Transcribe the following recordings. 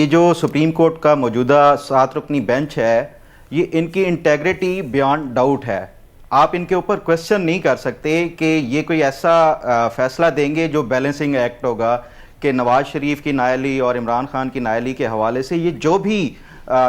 یہ جو supreme court کا موجودہ 7 رکنی بینچ ہے یہ ان کی انٹیگریٹی بیانڈ ڈاؤٹ ہے. آپ ان کے اوپر کویسچن نہیں کر سکتے کہ یہ کوئی ایسا فیصلہ دیں گے جو بیلنسنگ ایکٹ ہوگا کہ نواز شریف کی نااہلی اور عمران خان کی نااہلی کے حوالے سے یہ جو بھی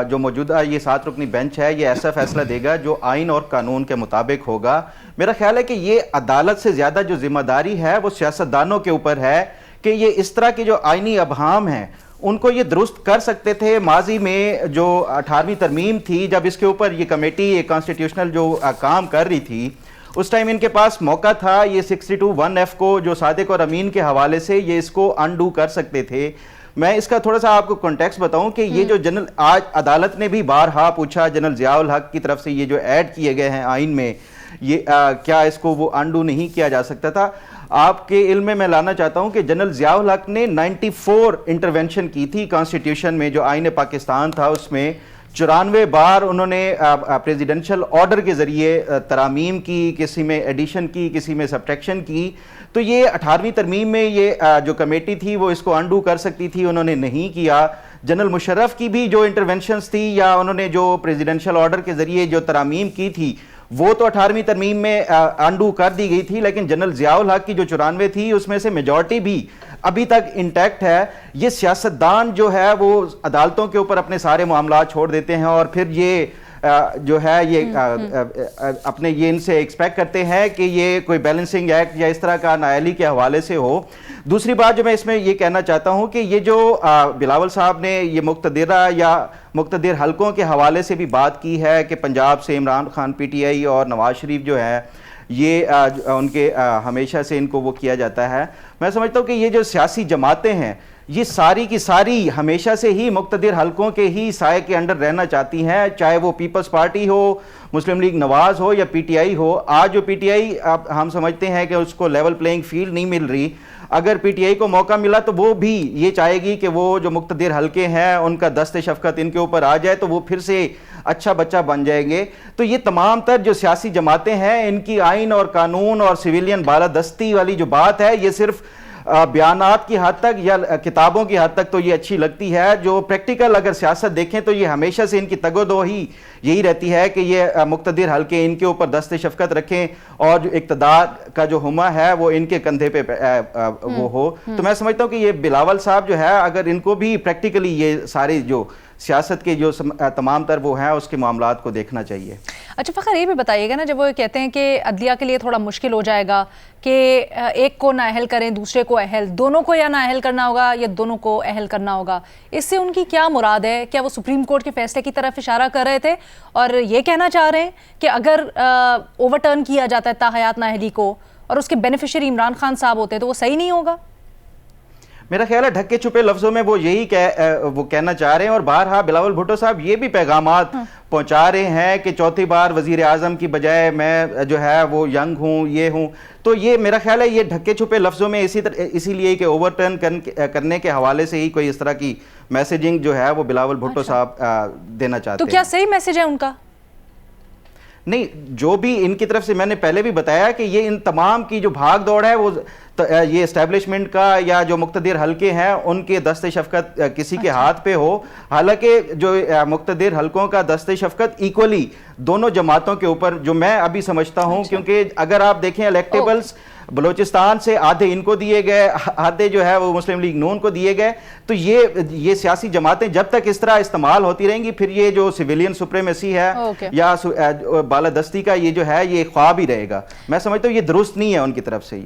جو موجودہ یہ 7 رکنی بینچ ہے یہ ایسا فیصلہ دے گا جو آئین اور قانون کے مطابق ہوگا. میرا خیال ہے کہ یہ عدالت سے زیادہ جو ذمہ داری ہے وہ سیاستدانوں کے اوپر ہے کہ یہ اس طرح کے جو آئینی ابہام ہیں ان کو یہ درست کر سکتے تھے. ماضی میں جو 18ویں ترمیم تھی جب اس کے اوپر یہ کمیٹی ایک کانسٹیٹیوشنل جو کام کر رہی تھی اس ٹائم ان کے پاس موقع تھا یہ 62(1)(f) کو جو صادق اور امین کے حوالے سے یہ اس کو انڈو کر سکتے تھے. میں اس کا تھوڑا سا آپ کو کنٹیکسٹ بتاؤں کہ یہ جو جنرل آج عدالت نے بھی بارہا پوچھا جنرل ضیاء الحق کی طرف سے یہ جو ایڈ کیے گئے ہیں آئین میں یہ کیا اس کو وہ انڈو نہیں کیا جا سکتا تھا. آپ کے علم میں لانا چاہتا ہوں کہ جنرل ضیاء الحق نے 94 انٹرونشن کی تھی کانسٹیٹیوشن میں جو آئین پاکستان تھا اس میں 94 بار انہوں نے پریزیڈنشل آرڈر کے ذریعے ترامیم کی, کسی میں ایڈیشن کی, کسی میں سبٹریکشن کی. تو یہ 18ویں ترمیم میں یہ جو کمیٹی تھی وہ اس کو انڈو کر سکتی تھی, انہوں نے نہیں کیا. جنرل مشرف کی بھی جو انٹرونشنز تھی یا انہوں نے جو پریزیڈنشل آرڈر کے ذریعے جو ترامیم کی تھی وہ تو 18ویں ترمیم میں انڈو کر دی گئی تھی, لیکن جنرل ضیاء الحق کی جو 94 تھی اس میں سے میجورٹی بھی ابھی تک انٹیکٹ ہے. یہ سیاستدان جو ہے وہ عدالتوں کے اوپر اپنے سارے معاملات چھوڑ دیتے ہیں اور پھر یہ جو ہے یہ اپنے یہ ان سے ایکسپیکٹ کرتے ہیں کہ یہ کوئی بیلنسنگ ایکٹ یا اس طرح کا نااہلی کے حوالے سے ہو. دوسری بات جو میں اس میں یہ کہنا چاہتا ہوں کہ یہ جو بلاول صاحب نے یہ مقتدرہ یا مقتدر حلقوں کے حوالے سے بھی بات کی ہے کہ پنجاب سے Imran Khan P T I اور نواز شریف جو ہے یہ ان کے ہمیشہ سے ان کو وہ کیا جاتا ہے. میں سمجھتا ہوں کہ یہ جو سیاسی جماعتیں ہیں یہ ساری کی ساری ہمیشہ سے ہی مقتدر حلقوں کے ہی سائے کے انڈر رہنا چاہتی ہیں, چاہے وہ پیپلز پارٹی ہو, مسلم لیگ نواز ہو یا پی ٹی آئی ہو. آج جو پی ٹی آئی ہم سمجھتے ہیں کہ اس کو لیول پلینگ فیلڈ نہیں مل رہی, اگر پی ٹی آئی کو موقع ملا تو وہ بھی یہ چاہے گی کہ وہ جو مقتدر حلقے ہیں ان کا دست شفقت ان کے اوپر آ جائے تو وہ پھر سے اچھا بچہ بن جائیں گے. تو یہ تمام تر جو سیاسی جماعتیں ہیں ان کی آئین اور قانون اور سویلین بالادستی والی جو بات ہے یہ صرف بیانات کی حد تک یا کتابوں کی حد تک تو یہ اچھی لگتی ہے. جو پریکٹیکل اگر سیاست دیکھیں تو یہ ہمیشہ سے ان کی تگ و دو ہی یہی رہتی ہے کہ یہ مقتدر حلقے ان کے اوپر دست شفقت رکھیں اور جو اقتدار کا جو ہمہ ہے وہ ان کے کندھے پہ وہ ہو. تو میں سمجھتا ہوں کہ یہ بلاول صاحب جو ہے اگر ان کو بھی پریکٹیکلی یہ سارے جو سیاست کے جو تمام تر وہ ہیں اس کے معاملات کو دیکھنا چاہیے. اچھا فخر یہ بھی بتائیے گا نا, جب وہ کہتے ہیں کہ عدلیہ کے لیے تھوڑا مشکل ہو جائے گا کہ ایک کو نااہل کریں دوسرے کو اہل, دونوں کو یا نااہل کرنا ہوگا یا دونوں کو اہل کرنا ہوگا, اس سے ان کی کیا مراد ہے؟ کیا وہ سپریم کورٹ کے فیصلے کی طرف اشارہ کر رہے تھے اور یہ کہنا چاہ رہے ہیں کہ اگر اوور ٹرن کیا جاتا ہے تاحیات نااہلی کو اور اس کے بینیفیشری عمران خان صاحب ہوتے ہیں تو وہ صحیح نہیں ہوگا؟ میرا خیال ہے ڈھکے چھپے لفظوں میں وہ یہی وہ کہنا چاہ رہے ہیں. اور بارہا بلاول بھٹو صاحب یہ بھی پیغامات پہنچا رہے ہیں کہ چوتھی بار وزیر اعظم کی بجائے میں جو ہے وہ ینگ ہوں, یہ ہوں. تو یہ میرا خیال ہے یہ ڈھکے چھپے لفظوں میں اسی لیے کہ اوور ٹرن کرنے کے حوالے سے ہی کوئی اس طرح کی میسیجنگ جو ہے وہ بلاول بھٹو صاحب دینا چاہتے ہیں. تو کیا صحیح میسیج ہے ان کا؟ نہیں, جو بھی ان کی طرف سے میں نے پہلے بھی بتایا کہ یہ ان تمام کی جو بھاگ دوڑ ہے وہ یہ اسٹیبلشمنٹ کا یا جو مقتدر حلقے ہیں ان کے دست شفقت کسی کے ہاتھ پہ ہو. حالانکہ جو مقتدر حلقوں کا دست شفقت ایکولی دونوں جماعتوں کے اوپر جو میں ابھی سمجھتا ہوں, کیونکہ اگر آپ دیکھیں الیکٹیبلز بلوچستان سے آدھے ان کو دیے گئے, آدھے جو ہے وہ مسلم لیگ نون کو دیے گئے. تو یہ سیاسی جماعتیں جب تک اس طرح استعمال ہوتی رہیں گی پھر یہ جو سویلین سپریمیسی ہے یا بالادستی کا یہ جو ہے یہ خواب ہی رہے گا. میں سمجھتا ہوں یہ درست نہیں ہے ان کی طرف سے.